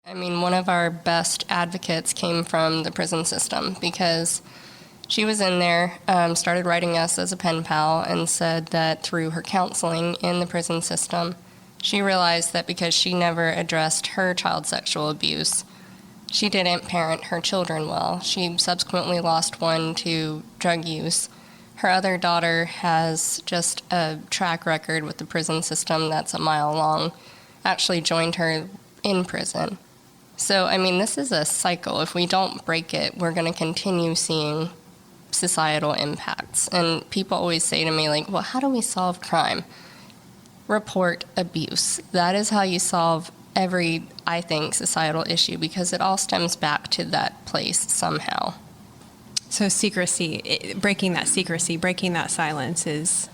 I mean, one of our best advocates came from the prison system because she was in there, started writing us as a pen pal, and said that through her counseling in the prison system, she realized that because she never addressed her child sexual abuse, she didn't parent her children well. She subsequently lost one to drug use. Her other daughter has just a track record with the prison system that's a mile long, actually joined her in prison. So, I mean, this is a cycle. If we don't break it, we're going to continue seeing societal impacts. And people always say to me, like, well, how do we solve crime? Report abuse. That is how you solve every, I think, societal issue, because it all stems back to that place somehow. So secrecy, breaking that secrecy, breaking that silence is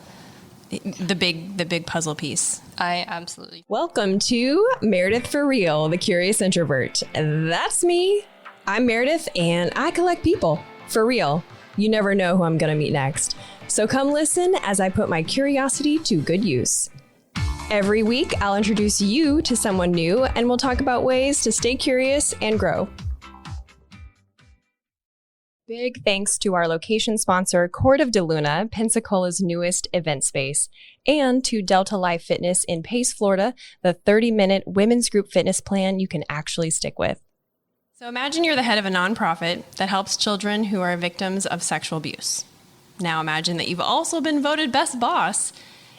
the big puzzle piece. I absolutely. Welcome to Meredith for Real, the Curious Introvert. That's me. I'm Meredith, and I collect people. For real. You never know who I'm going to meet next. So come listen as I put my curiosity to good use. Every week, I'll introduce you to someone new, and we'll talk about ways to stay curious and grow. Big thanks to our location sponsor, Court of DeLuna, Pensacola's newest event space, and to Delta Life Fitness in Pace, Florida, the 30-minute women's group fitness plan you can actually stick with. So imagine you're the head of a nonprofit that helps children who are victims of sexual abuse. Now imagine that you've also been voted Best Boss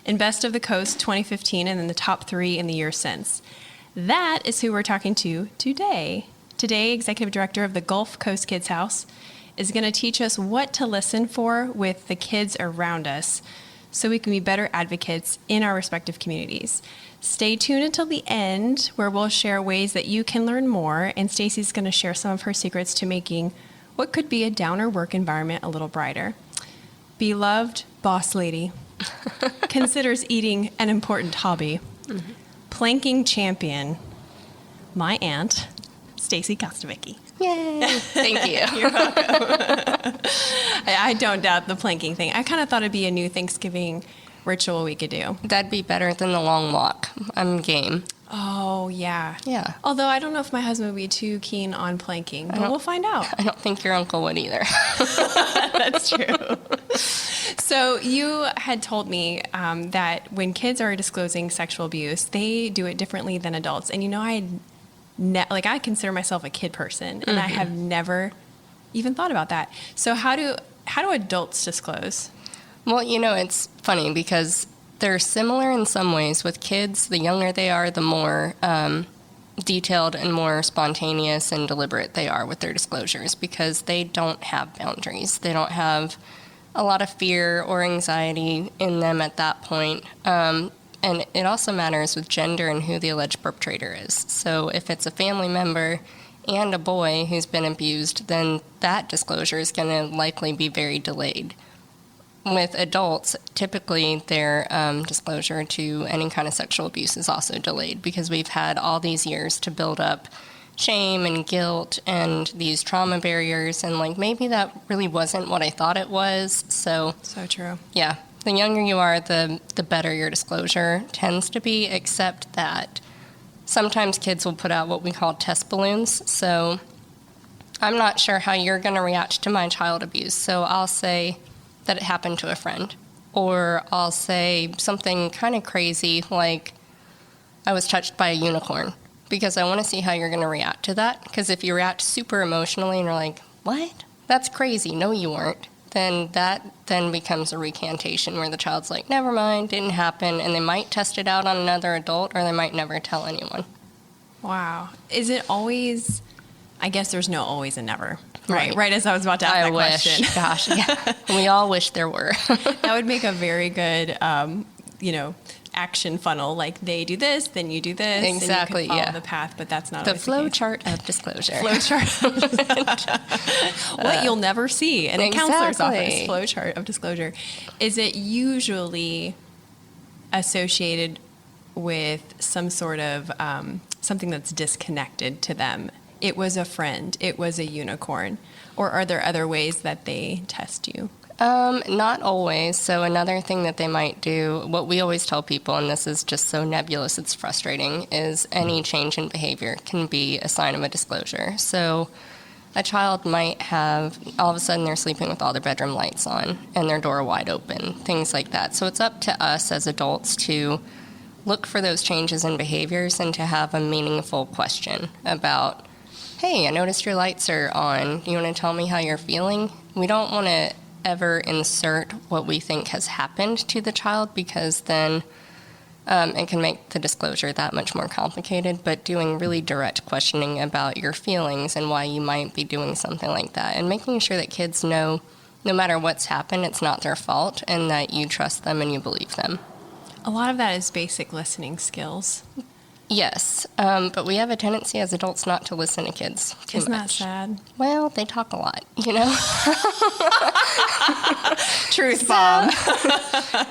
in Best of the Coast 2015 and in the top 3 in the year since. That is who we're talking to today. Today, Executive Director of the Gulf Coast Kids House is going to teach us what to listen for with the kids around us so we can be better advocates in our respective communities. Stay tuned until the end, where we'll share ways that you can learn more, and Stacey's going to share some of her secrets to making what could be a downer work environment a little brighter. Beloved boss lady considers eating an important hobby. Mm-hmm. Planking champion, my aunt, Stacey Kostevicki. Yay! Thank you. You're welcome. I don't doubt the planking thing. I kind of thought it'd be a new Thanksgiving ritual we could do. That'd be better than the long walk. I'm game. Oh, yeah. Yeah. Although I don't know if my husband would be too keen on planking, but we'll find out. I don't think your uncle would either. That's true. So you had told me that when kids are disclosing sexual abuse, they do it differently than adults. And you know, I consider myself a kid person, and I have never even thought about that. So how do adults disclose? Well, you know, it's funny because they're similar in some ways. With kids, the younger they are, the more detailed and more spontaneous and deliberate they are with their disclosures, because they don't have boundaries. They don't have a lot of fear or anxiety in them at that point. And it also matters with gender and who the alleged perpetrator is. So if it's a family member and a boy who's been abused, then that disclosure is going to likely be very delayed. With adults, typically their disclosure to any kind of sexual abuse is also delayed, because we've had all these years to build up shame and guilt and these trauma barriers, and like maybe that really wasn't what I thought it was. So true. Yeah. The younger you are, the better your disclosure tends to be, except that sometimes kids will put out what we call test balloons. So I'm not sure how you're going to react to my child abuse. So I'll say that it happened to a friend, or I'll say something kind of crazy like I was touched by a unicorn, because I want to see how you're going to react to that. Because if you react super emotionally and you're like, what? That's crazy. No, you weren't. Then that then becomes a recantation where the child's like, never mind, didn't happen, and they might test it out on another adult, or they might never tell anyone. Wow. Is it always, I guess there's no always and never, right? As I was about to ask that question. Gosh, yeah. We all wish there were. That would make a very good, action funnel. Like, they do this, then you do this. Exactly, and you can follow the path, but that's not the always flow the case. chart of disclosure. Flow chart. What you'll never see in a counselor's office. Flow chart of disclosure. Is it usually associated with some sort of something that's disconnected to them? It was a friend. It was a unicorn. Or are there other ways that they test you? Not always. So another thing that they might do, what we always tell people, and this is just so nebulous, it's frustrating, is any change in behavior can be a sign of a disclosure. So a child might have, all of a sudden they're sleeping with all their bedroom lights on and their door wide open, things like that. So it's up to us as adults to look for those changes in behaviors and to have a meaningful question about, hey, I noticed your lights are on. You want to tell me how you're feeling? We don't want to ever insert what we think has happened to the child, because then it can make the disclosure that much more complicated. But doing really direct questioning about your feelings and why you might be doing something like that, and making sure that kids know no matter what's happened, it's not their fault, and that you trust them and you believe them. A lot of that is basic listening skills. Yes, but we have a tendency as adults not to listen to kids too Isn't that much. sad? Well, they talk a lot, you know? Truth bomb.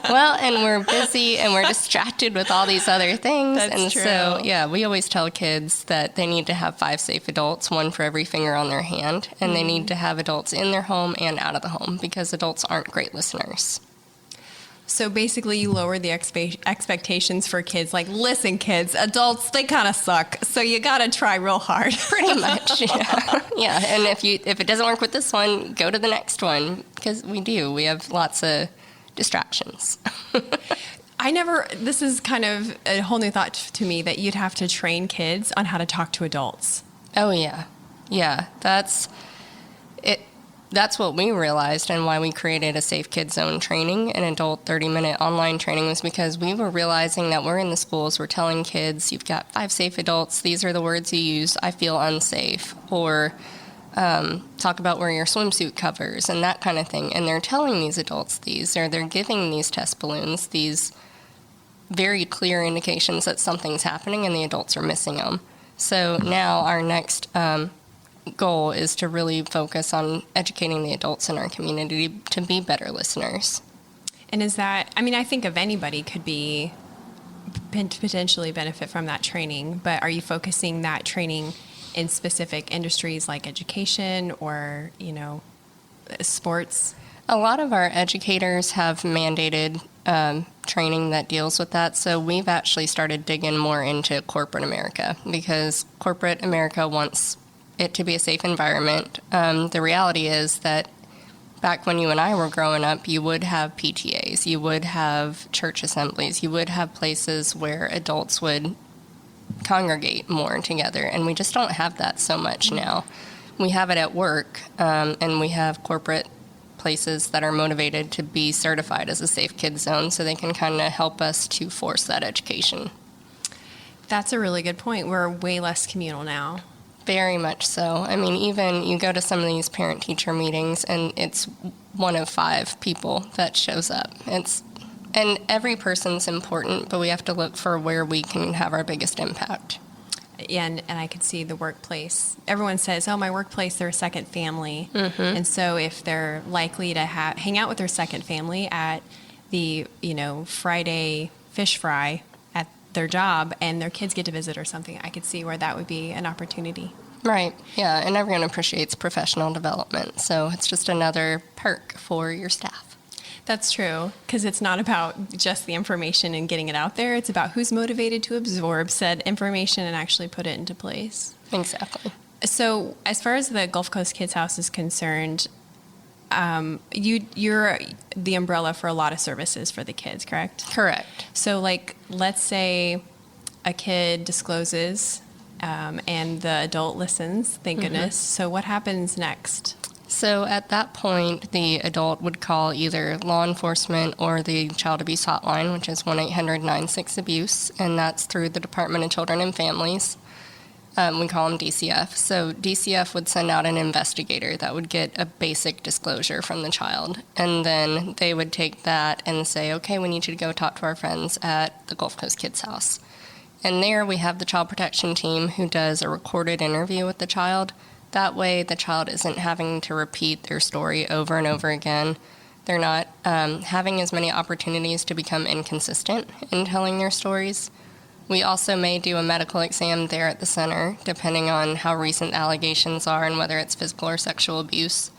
Well, and we're busy and we're distracted with all these other things. That's and true. so, yeah, we always tell kids that they need to have 5 safe adults, 1 for every finger on their hand, and they need to have adults in their home and out of the home, because adults aren't great listeners. So basically, you lower the expectations for kids. Like, listen, kids, adults, they kind of suck. So you got to try real hard. Pretty much, yeah. Yeah, and if it doesn't work with this one, go to the next one, because we have lots of distractions. This is kind of a whole new thought to me, that you'd have to train kids on how to talk to adults. Oh, yeah. Yeah, that's it. That's what we realized, and why we created a Safe Kids Zone training, an adult 30-minute online training, was because we were realizing that we're in the schools, we're telling kids, you've got 5 safe adults, these are the words you use, I feel unsafe, or talk about where your swimsuit covers, and that kind of thing. And they're telling these adults these, or they're giving these test balloons, these very clear indications that something's happening, and the adults are missing them. So now our next goal is to really focus on educating the adults in our community to be better listeners. And is that, I think of anybody could be potentially benefit from that training, but are you focusing that training in specific industries like education or, sports? A lot of our educators have mandated training that deals with that, so we've actually started digging more into corporate America, because corporate America wants it to be a safe environment. The reality is that back when you and I were growing up, you would have PTAs, you would have church assemblies, you would have places where adults would congregate more together, and we just don't have that so much now. We have it at work, and we have corporate places that are motivated to be certified as a Safe Kids Zone, so they can kind of help us to force that education. That's a really good point. We're way less communal now. Very much so. Even you go to some of these parent-teacher meetings, and it's 1 of 5 people that shows up. And every person's important, but we have to look for where we can have our biggest impact. And I could see the workplace. Everyone says, my workplace, they're a second family. Mm-hmm. And so if they're likely to hang out with their second family at the, Friday fish fry at their job, and their kids get to visit or something, I could see where that would be an opportunity. Right, yeah, and everyone appreciates professional development, so it's just another perk for your staff. That's true, because it's not about just the information and getting it out there. It's about who's motivated to absorb said information and actually put it into place. Exactly. So as far as the Gulf Coast Kids House is concerned, you're the umbrella for a lot of services for the kids, correct? Correct. So, let's say a kid discloses and the adult listens, thank goodness. So what happens next? So at that point, the adult would call either law enforcement or the child abuse hotline, which is 1-800-96-ABUSE, and that's through the Department of Children and Families. We call them DCF. So DCF would send out an investigator that would get a basic disclosure from the child. And then they would take that and say, okay, we need you to go talk to our friends at the Gulf Coast Kids House. And there we have the child protection team who does a recorded interview with the child. That way the child isn't having to repeat their story over and over again. They're not having as many opportunities to become inconsistent in telling their stories. We also may do a medical exam there at the center, depending on how recent allegations are and whether it's physical or sexual abuse.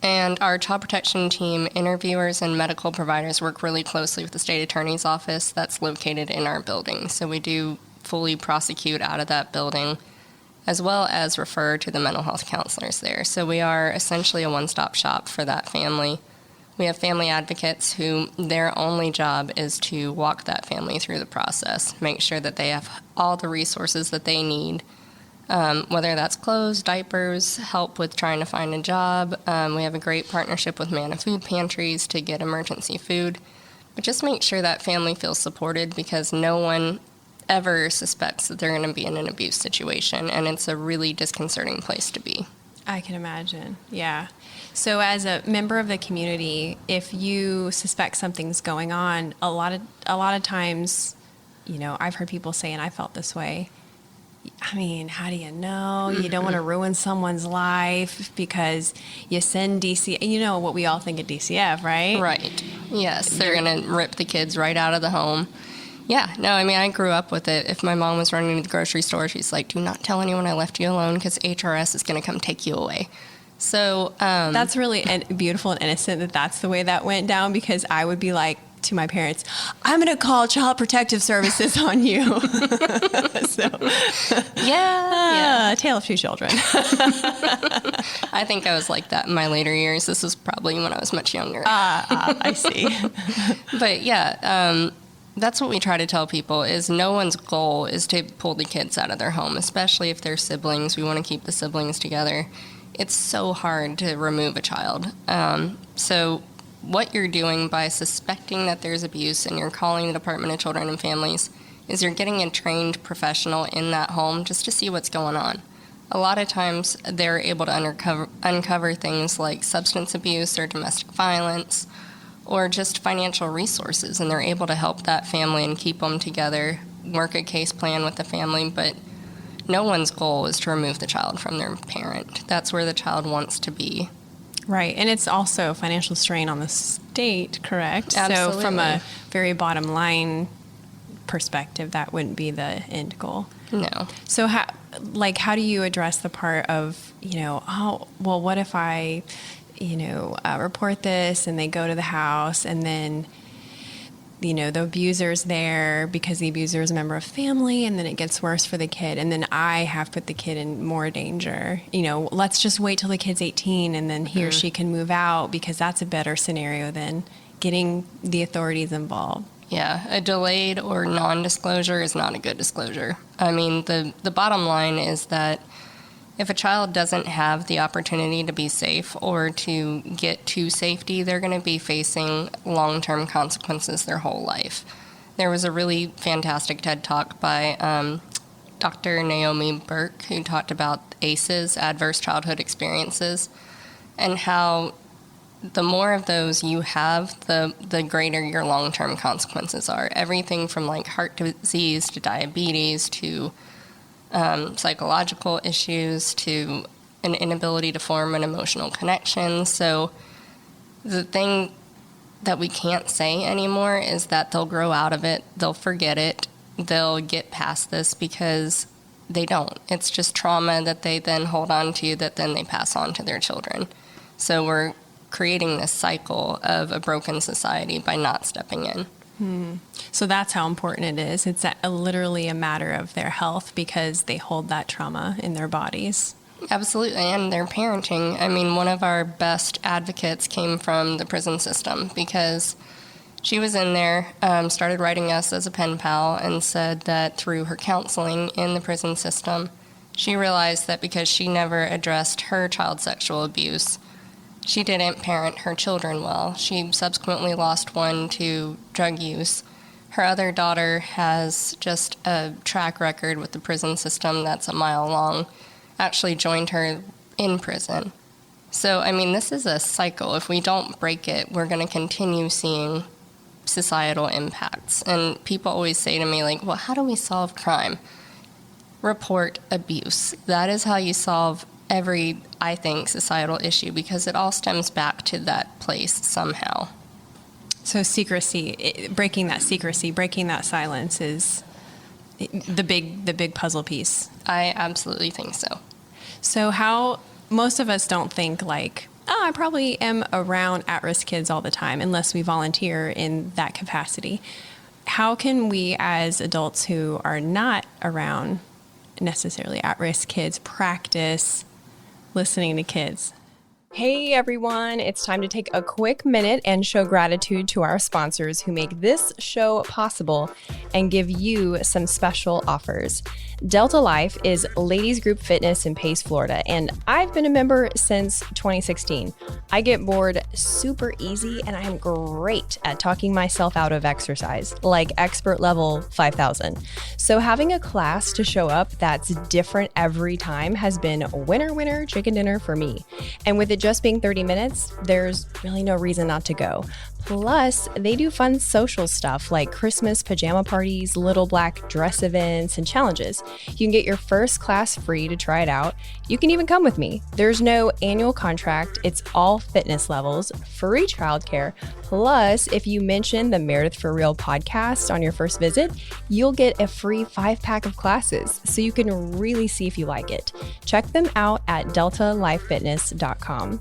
And our child protection team, interviewers and medical providers work really closely with the state attorney's office that's located in our building. So we do fully prosecute out of that building, as well as refer to the mental health counselors there. So we are essentially a one-stop shop for that family. We have family advocates who their only job is to walk that family through the process, make sure that they have all the resources that they need, whether that's clothes, diapers, help with trying to find a job. We have a great partnership with Manna Food Pantries to get emergency food. But just make sure that family feels supported, because no one ever suspects that they're going to be in an abuse situation, and it's a really disconcerting place to be. I can imagine. Yeah. So as a member of the community, if you suspect something's going on, a lot of times, you know, I've heard people say, and I felt this way, I mean, how do you know? You don't want to ruin someone's life because you send DC. You know what we all think of DCF, right? Right. Yes, they're going to rip the kids right out of the home. Yeah, no, I mean, I grew up with it. If my mom was running to the grocery store, she's like, do not tell anyone I left you alone because HRS is going to come take you away. So that's really beautiful and innocent that that's the way that went down, because I would be like to my parents, I'm going to call Child Protective Services on you. So, yeah. A tale of two children. I think I was like that in my later years. This was probably when I was much younger. I see. But yeah, that's what we try to tell people, is no one's goal is to pull the kids out of their home, especially if they're siblings. We want to keep the siblings together. It's so hard to remove a child. So what you're doing by suspecting that there's abuse and you're calling the Department of Children and Families is you're getting a trained professional in that home just to see what's going on. A lot of times they're able to uncover things like substance abuse or domestic violence or just financial resources, and they're able to help that family and keep them together, work a case plan with the family, but no one's goal is to remove the child from their parent. That's where the child wants to be. Right. And it's also financial strain on the state, correct? Absolutely. So from a very bottom line perspective, that wouldn't be the end goal. No. So how do you address the part of, what if I, report this and they go to the house and then, the abuser's there because the abuser is a member of family, and then it gets worse for the kid, and then I have put the kid in more danger. Let's just wait till the kid's 18 and then he or she can move out, because that's a better scenario than getting the authorities involved. Yeah, a delayed or non-disclosure is not a good disclosure. I mean, the bottom line is that if a child doesn't have the opportunity to be safe or to get to safety, they're going to be facing long-term consequences their whole life. There was a really fantastic TED Talk by Dr. Naomi Burke, who talked about ACEs, Adverse Childhood Experiences, and how the more of those you have, the greater your long-term consequences are. Everything from like heart disease to diabetes to psychological issues to an inability to form an emotional connection. So the thing that we can't say anymore is that they'll grow out of it, they'll forget it, they'll get past this, because they don't. It's just trauma that they then hold on to that then they pass on to their children. So we're creating this cycle of a broken society by not stepping in. So that's how important it is. It's literally a matter of their health, because they hold that trauma in their bodies. Absolutely, and their parenting. I mean, one of our best advocates came from the prison system, because she was in there, started writing us as a pen pal, and said that through her counseling in the prison system, she realized that because she never addressed her child sexual abuse, she didn't parent her children well. She subsequently lost one to drug use. Her other daughter has just a track record with the prison system that's a mile long. Actually joined her in prison. So, I mean, this is a cycle. If we don't break it, we're going to continue seeing societal impacts. And people always say to me, like, well, how do we solve crime? Report abuse. That is how you solve every, I think, societal issue, because it all stems back to that place somehow. So secrecy, breaking that secrecy, breaking that silence is the big puzzle piece. I absolutely think so. So how most of us don't think like, oh, I probably am around at-risk kids all the time unless we volunteer in that capacity. How can we as adults who are not around necessarily at-risk kids practice listening to kids? Hey everyone, it's time to take a quick minute and show gratitude to our sponsors who make this show possible and give you some special offers. Delta Life is ladies group fitness in Pace, Florida, and I've been a member since 2016. I get bored super easy and I am great at talking myself out of exercise, like expert level 5,000. So having a class to show up that's different every time has been winner, winner, chicken dinner for me. And with it just being 30 minutes, there's really no reason not to go. Plus, they do fun social stuff like Christmas pajama parties, little black dress events, and challenges. You can get your first class free to try it out. You can even come with me. There's no annual contract. It's all fitness levels, free childcare. Plus, if you mention the Meredith for Real podcast on your first visit, you'll get a free 5-pack of classes so you can really see if you like it. Check them out at deltalifefitness.com.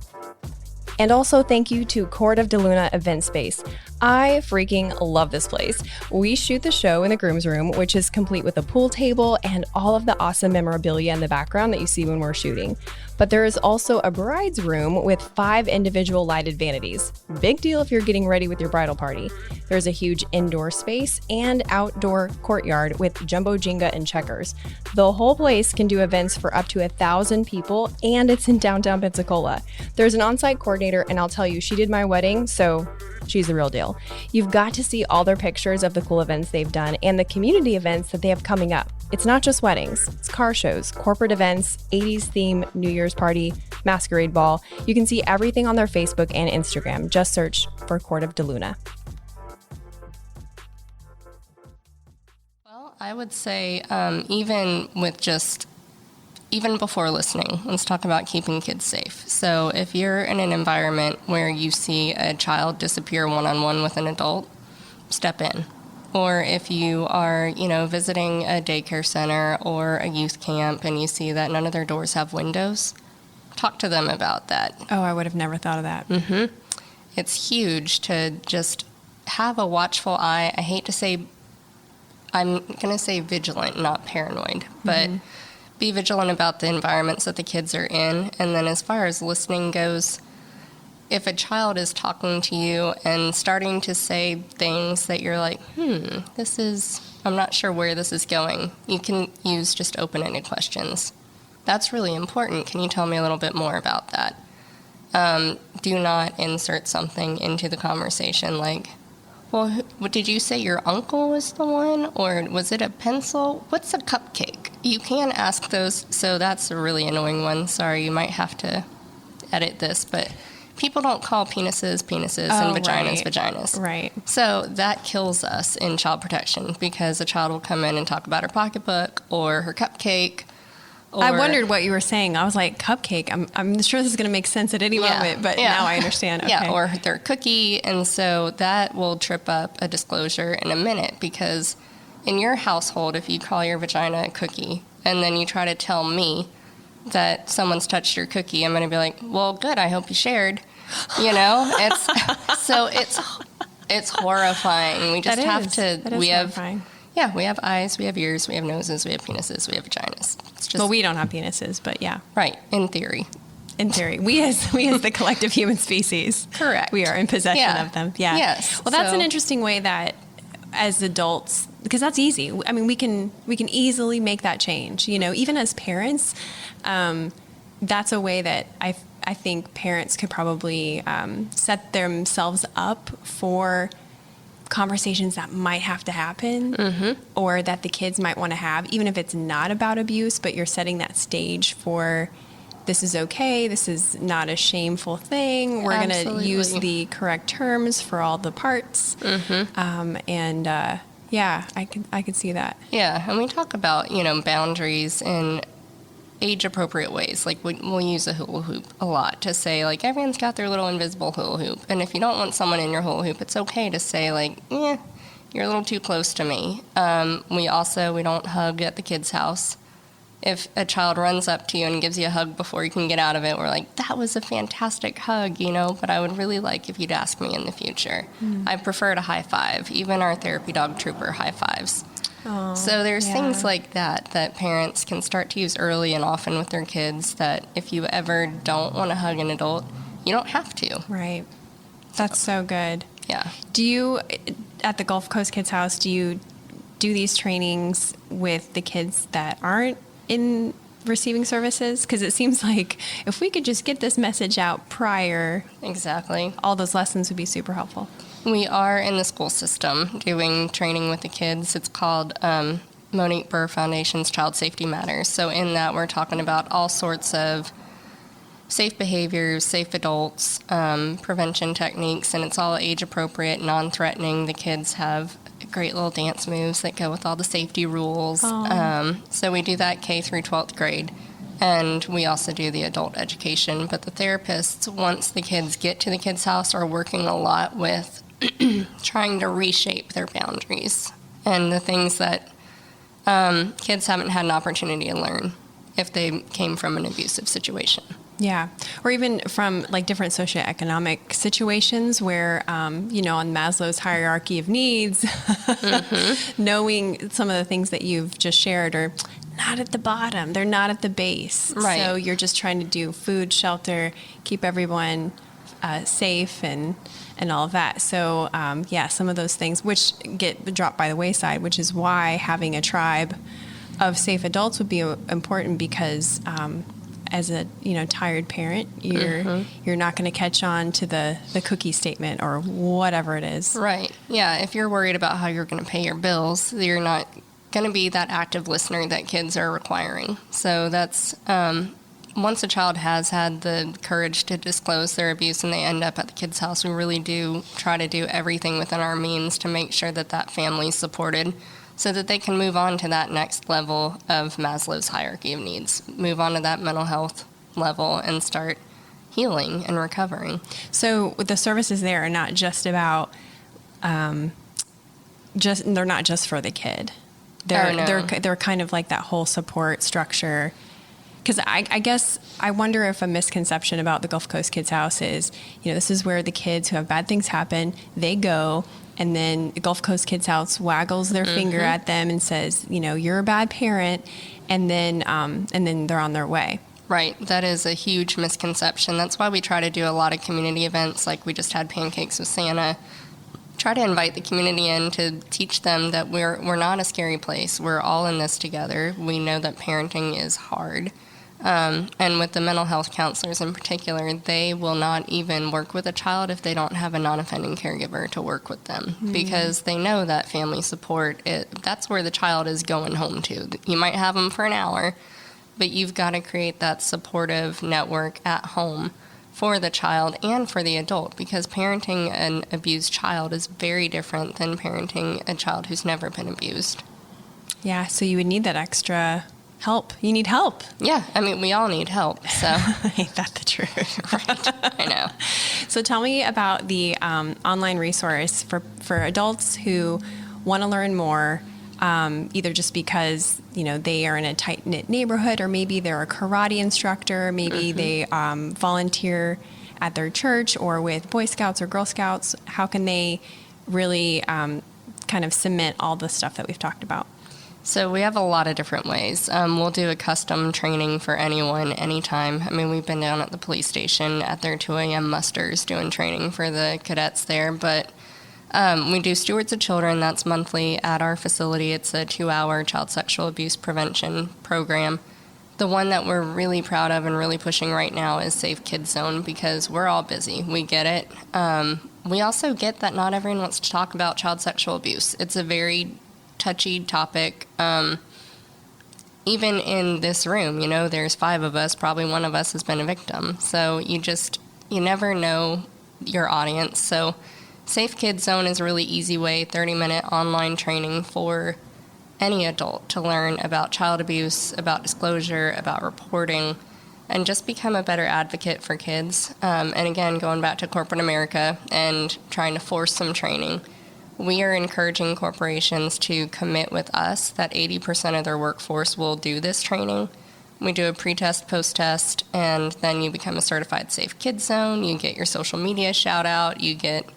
And also thank you to Court of DeLuna Event Space. I freaking love this place. We shoot the show in the groom's room, which is complete with a pool table and all of the awesome memorabilia in the background that you see when we're shooting. But there is also a bride's room with 5 individual lighted vanities. Big deal if you're getting ready with your bridal party. There's a huge indoor space and outdoor courtyard with jumbo Jenga and checkers. The whole place can do events for up to 1,000 people, and it's in downtown Pensacola. There's an on-site coordinator, and I'll tell you, she did my wedding, so she's the real deal. You've got to see all their pictures of the cool events they've done and the community events that they have coming up. It's not just weddings, it's car shows, corporate events, 80s theme, New Year's party, masquerade ball. You can see everything on their Facebook and Instagram. Just search for Court of DeLuna. Well, I would say even before listening, let's talk about keeping kids safe. So if you're in an environment where you see a child disappear one-on-one with an adult, step in. Or if you are, visiting a daycare center or a youth camp and you see that none of their doors have windows, talk to them about that. Oh, I would have never thought of that. Mm-hmm. It's huge to just have a watchful eye. I'm going to say vigilant, not paranoid, but be vigilant about the environments that the kids are in. And then as far as listening goes, if a child is talking to you and starting to say things that you're like, I'm not sure where this is going, you can use just open-ended questions. That's really important. Can you tell me a little bit more about that? Do not insert something into the conversation like, well, did you say your uncle was the one? Or was it a pencil? What's a cupcake? You can ask those, so that's a really annoying one. Sorry, you might have to edit this, but people don't call penises and vaginas vaginas. Right. So that kills us in child protection because a child will come in and talk about her pocketbook or her cupcake. Or, I wondered what you were saying. I was like, cupcake. I'm sure this is going to make sense at any moment, but now I understand. Okay. Yeah, or their cookie. And so that will trip up a disclosure in a minute because in your household, if you call your vagina a cookie and then you try to tell me that someone's touched your cookie, I'm going to be like, well, good, I hope you shared. It's horrifying. We just horrifying. We have eyes, we have ears, we have noses, we have penises, we have vaginas. It's just, well, we don't have penises, but yeah. Right, in theory. In theory. We as the collective human species. Correct. We are in possession of them. Yeah. Yes. Well, that's an interesting way that as adults, because that's easy. I mean, we can easily make that change. Even as parents, that's a way that I think parents could probably set themselves up for conversations that might have to happen or that the kids might want to have, even if it's not about abuse, but you're setting that stage for this is okay, this is not a shameful thing, we're going to use the correct terms for all the parts. I could see that. Yeah, and we talk about, boundaries in age-appropriate ways. Like, we'll use a hula hoop a lot to say, like, everyone's got their little invisible hula hoop. And if you don't want someone in your hula hoop, it's okay to say, like, you're a little too close to me. We don't hug at the kids' house. if a child runs up to you and gives you a hug before you can get out of it, we're like, that was a fantastic hug, but I would really like if you'd ask me in the future. I prefer to high five. Even our therapy dog trooper high fives. Oh, So there's yeah. things like that parents can start to use early and often with their kids, that if you ever don't want to hug an adult, you don't have to. Right. That's so good. Yeah. Do you, at the Gulf Coast Kids House, do you do these trainings with the kids that aren't in receiving services? Because it seems like if we could just get this message out prior, Exactly. all those lessons would be super helpful. We are in the school system doing training with the kids. It's called Monique Burr Foundation's Child Safety Matters. So in that, we're talking about all sorts of safe behaviors, safe adults, prevention techniques, and it's all age appropriate, non-threatening. The kids have great little dance moves that go with all the safety rules. So we do that K through 12th grade. And we also do the adult education. But the therapists, once the kids get to the kids' house, are working a lot with trying to reshape their boundaries and the things that kids haven't had an opportunity to learn if they came from an abusive situation. Yeah. Or even from like different socioeconomic situations where, on Maslow's hierarchy of needs, knowing some of the things that you've just shared are not at the bottom. They're not at the base. Right. So you're just trying to do food, shelter, keep everyone safe and all of that. So, some of those things which get dropped by the wayside, which is why having a tribe of safe adults would be important, because as a tired parent, you're not going to catch on to the cookie statement or whatever it is. Right. Yeah. If you're worried about how you're going to pay your bills, you're not going to be that active listener that kids are requiring. So that's once a child has had the courage to disclose their abuse and they end up at the kids' house, we really do try to do everything within our means to make sure that that family's supported, so that they can move on to that next level of Maslow's hierarchy of needs, move on to that mental health level and start healing and recovering. So the services there are not just about, they're not just for the kid. They're kind of like that whole support structure. Because I guess I wonder if a misconception about the Gulf Coast Kids House is, this is where the kids who have bad things happen, they go, and then the Gulf Coast Kids House waggles their finger at them and says, you're a bad parent, and then they're on their way. Right. That is a huge misconception. That's why we try to do a lot of community events, like we just had Pancakes with Santa. Try to invite the community in to teach them that we're not a scary place. We're all in this together. We know that parenting is hard. And with the mental health counselors in particular, they will not even work with a child if they don't have a non-offending caregiver to work with them, because they know that family support, that's where the child is going home to. You might have them for an hour, but you've got to create that supportive network at home for the child and for the adult, because parenting an abused child is very different than parenting a child who's never been abused. Yeah, so you would need that extra help. You need help. Yeah, I mean, we all need help, so. Ain't that the truth? Right, I know. So tell me about the online resource for adults who want to learn more, either just because, they are in a tight-knit neighborhood, or maybe they're a karate instructor, maybe they volunteer at their church or with Boy Scouts or Girl Scouts. How can they really kind of cement all the stuff that we've talked about? So we have a lot of different ways. We'll do a custom training for anyone, anytime. I mean, we've been down at the police station at their 2 a.m. musters doing training for the cadets there. But we do Stewards of Children. That's monthly at our facility. It's a 2-hour child sexual abuse prevention program. The one that we're really proud of and really pushing right now is Safe Kids Zone, because we're all busy. We get it. We also get that not everyone wants to talk about child sexual abuse. It's a very touchy topic. Even in this room, there's 5 of us, probably one of us has been a victim. So you never know your audience. So Safe Kids Zone is a really easy way, 30-minute online training for any adult to learn about child abuse, about disclosure, about reporting, and just become a better advocate for kids. And again, going back to corporate America and trying to force some training, we are encouraging corporations to commit with us that 80% of their workforce will do this training. We do a pre-test, post-test, and then you become a certified safe kids zone. You get your social media shout out. You get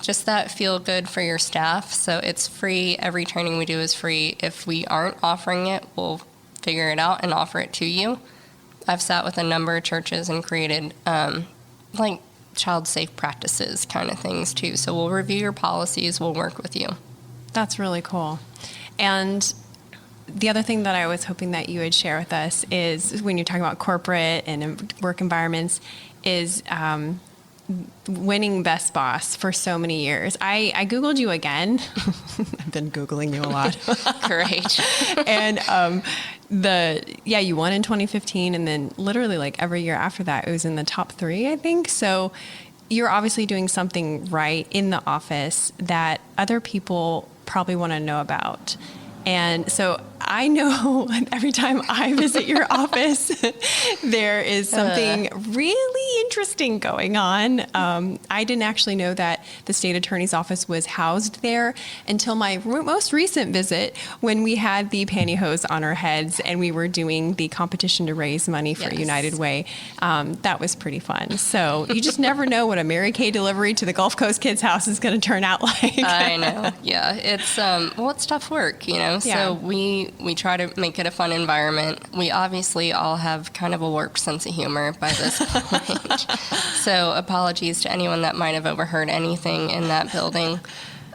just that feel good for your staff. So it's free. Every training we do is free. If we aren't offering it, we'll figure it out and offer it to you. I've sat with a number of churches and created like child safe practices kind of things too. So we'll review your policies. We'll work with you. That's really cool. And the other thing that I was hoping that you would share with us is when you're talking about corporate and work environments is winning Best Boss for so many years. I Googled you again. I've been Googling you a lot. Great. And you won in 2015, and then literally like every year after that, it was in the top 3, I think. So you're obviously doing something right in the office that other people probably want to know about. And so I know every time I visit your office, there is something really interesting going on. I didn't actually know that the state attorney's office was housed there until my most recent visit when we had the pantyhose on our heads and we were doing the competition to raise money for United Way. That was pretty fun. So you just never know what a Mary Kay delivery to the Gulf Coast Kids House is going to turn out like. I know. Yeah. It's, it's tough work, you know? Yeah. So we try to make it a fun environment. We obviously all have kind of a warped sense of humor by this point. So apologies to anyone that might have overheard anything in that building.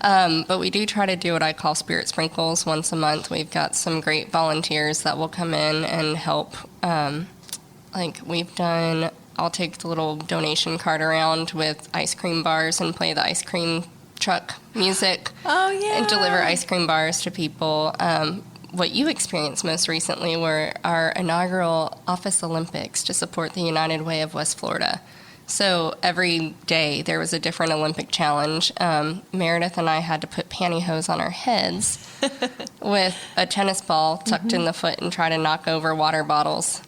But we do try to do what I call spirit sprinkles once a month. We've got some great volunteers that will come in and help. Like we've done, I'll take the little donation cart around with ice cream bars and play the ice cream truck music. Oh, yeah. And deliver ice cream bars to people. What you experienced most recently were our inaugural Office Olympics to support the United Way of West Florida. So every day there was a different Olympic challenge. Meredith and I had to put pantyhose on our heads with a tennis ball tucked in the foot and try to knock over water bottles.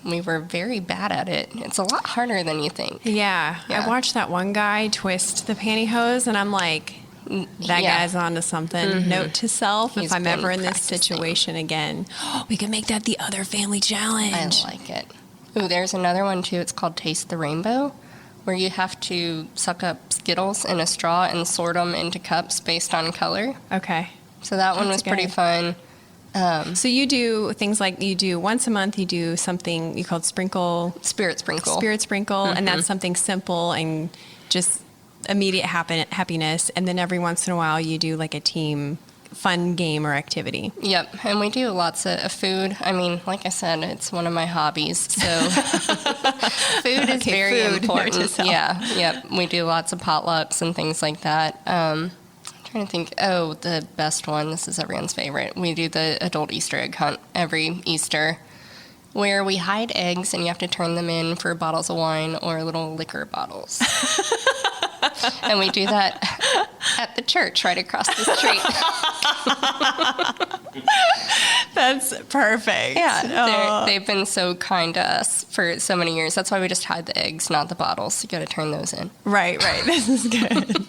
We were very bad at it. It's a lot harder than you think. Yeah. I watched that one guy twist the pantyhose, and I'm like, that guy's onto something. Mm-hmm. Note to self, if I'm ever in this situation again, we can make that the other family challenge. I like it. Ooh, there's another one, too. It's called Taste the Rainbow, where you have to suck up Skittles in a straw and sort them into cups based on color. Okay. So that one was pretty fun. So you do things like you do once a month, you do something you called Spirit Sprinkle, Mm-hmm. and that's something simple and just immediate happiness. And then every once in a while you do like a team fun game or activity. Yep, and we do lots of food. I mean, like I said, it's one of my hobbies, so food is very important. Yeah, yep. We do lots of potlucks and things like that. I'm trying to think. Oh, the best one. This is everyone's favorite. We do the adult Easter egg hunt every Easter, where we hide eggs and you have to turn them in for bottles of wine or little liquor bottles. And we do that at the church right across the street. That's perfect. Yeah, they've been so kind to us for so many years. That's why we just hide the eggs, not the bottles. You got to turn those in. Right. This is good.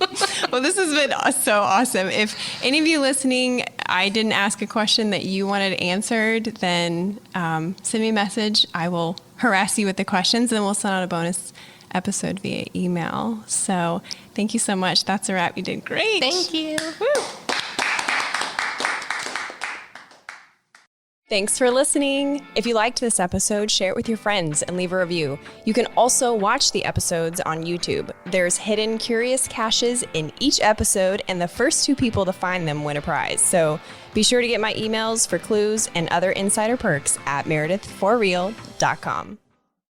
Well, this has been so awesome. If any of you listening, I didn't ask a question that you wanted answered, then send me a message. I will harass you with the questions, and then we'll send out a bonus episode via email. So thank you so much. That's a wrap. You did great. Thank you. Woo. Thanks for listening. If you liked this episode, share it with your friends and leave a review. You can also watch the episodes on YouTube. There's hidden curious caches in each episode, and the first 2 people to find them win a prize. So be sure to get my emails for clues and other insider perks at meredithforreal.com.